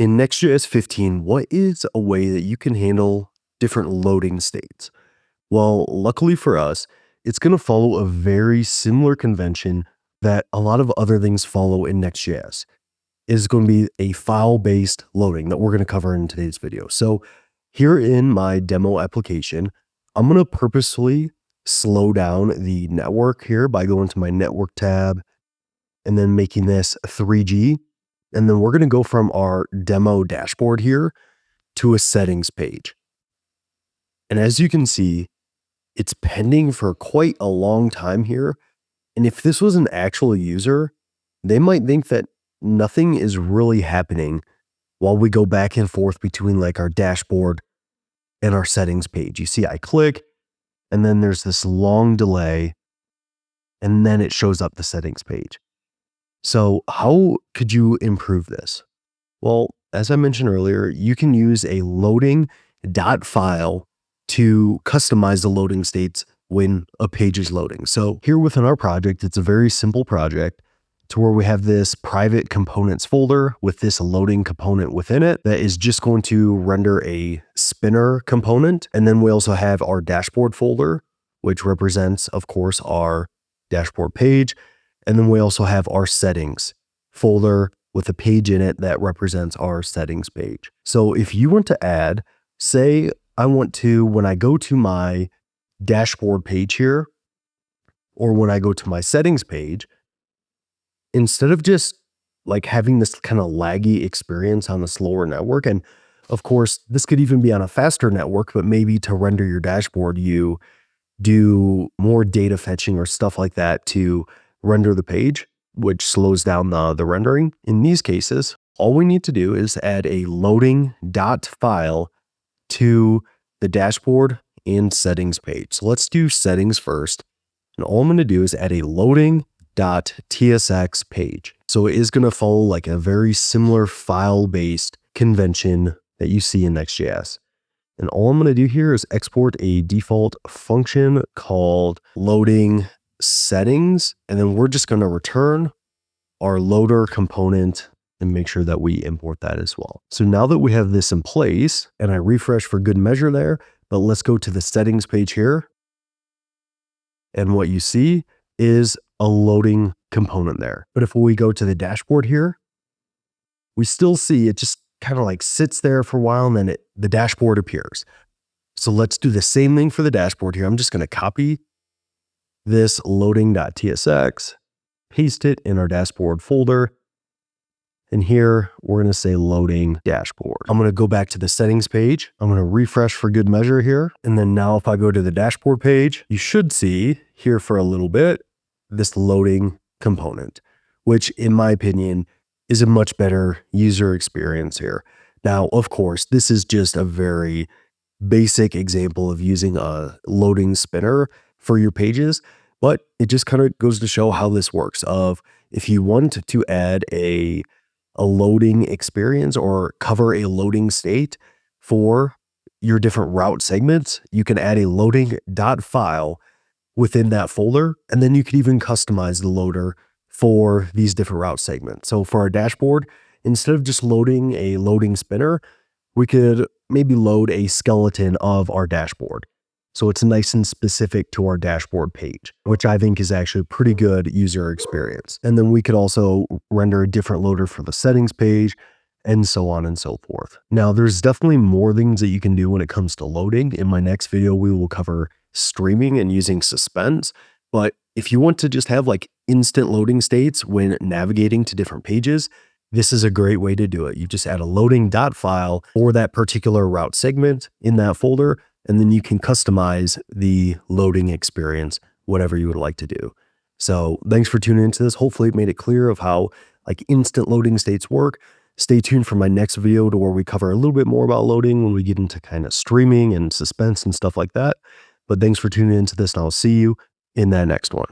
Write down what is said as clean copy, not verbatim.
In Next.js 15, what is a way that you can handle different loading states? Well, luckily for us, it's going to follow a very similar convention that a lot of other things follow in Next.js. Is going to be a file-based loading that we're going to cover in today's video. So here in my demo application, I'm going to purposefully slow down the network here by going to my network tab and then making this 3G. And then we're going to go from our demo dashboard here to a settings page. And as you can see, it's pending for quite a long time here. And if this was an actual user, they might think that nothing is really happening while we go back and forth between like our dashboard and our settings page. You see, I click and then there's this long delay and then it shows up the settings page. So how could you improve this? Well, as I mentioned earlier, you can use a loading.file to customize the loading states when a page is loading. So here within our project, it's a very simple project to where we have this private components folder with this loading component within it that is just going to render a spinner component. And then we also have our dashboard folder, which represents, of course, our dashboard page. And then we also have our settings folder with a page in it that represents our settings page. So if you want to add, say I want to, when I go to my dashboard page here, or when I go to my settings page, instead of just like having this kind of laggy experience on a slower network, and of course, this could even be on a faster network, but maybe to render your dashboard, you do more data fetching or stuff like that to render the page, which slows down the rendering. In these cases, all we need to do is add a loading.file to the dashboard and settings page. So let's do settings first. And all I'm going to do is add a loading.tsx page. So it is going to follow like a very similar file-based convention that you see in Next.js. And all I'm going to do here is export a default function called loading settings. And then we're just going to return our loader component and make sure that we import that as well. So now that we have this in place, and I refresh for good measure there, but let's go to the settings page here. And what you see is a loading component there. But if we go to the dashboard here, we still see it just kind of like sits there for a while and then the dashboard appears. So let's do the same thing for the dashboard here. I'm just going to copy this loading.tsx, paste it in our dashboard folder. And here we're going to say loading dashboard. I'm going to go back to the settings page. I'm going to refresh for good measure here. And then now if I go to the dashboard page, you should see here for a little bit, this loading component, which in my opinion is a much better user experience here. Now, of course, this is just a very basic example of using a loading spinner for your pages, but it just kind of goes to show how this works. Of if you want to add a loading experience or cover a loading state for your different route segments, you can add a loading.file within that folder, and then you can even customize the loader for these different route segments. So for our dashboard, instead of just loading a loading spinner, we could maybe load a skeleton of our dashboard. So it's nice and specific to our dashboard page, which I think is actually a pretty good user experience. And then we could also render a different loader for the settings page and so on and so forth. Now, there's definitely more things that you can do when it comes to loading. In my next video, we will cover streaming and using suspense. But if you want to just have like instant loading states when navigating to different pages, this is a great way to do it. You just add a loading.file for that particular route segment in that folder, and then you can customize the loading experience, whatever you would like to do. So thanks for tuning into this. Hopefully it made it clear of how like instant loading states work. Stay tuned for my next video to where we cover a little bit more about loading when we get into kind of streaming and suspense and stuff like that. But thanks for tuning into this, and I'll see you in that next one.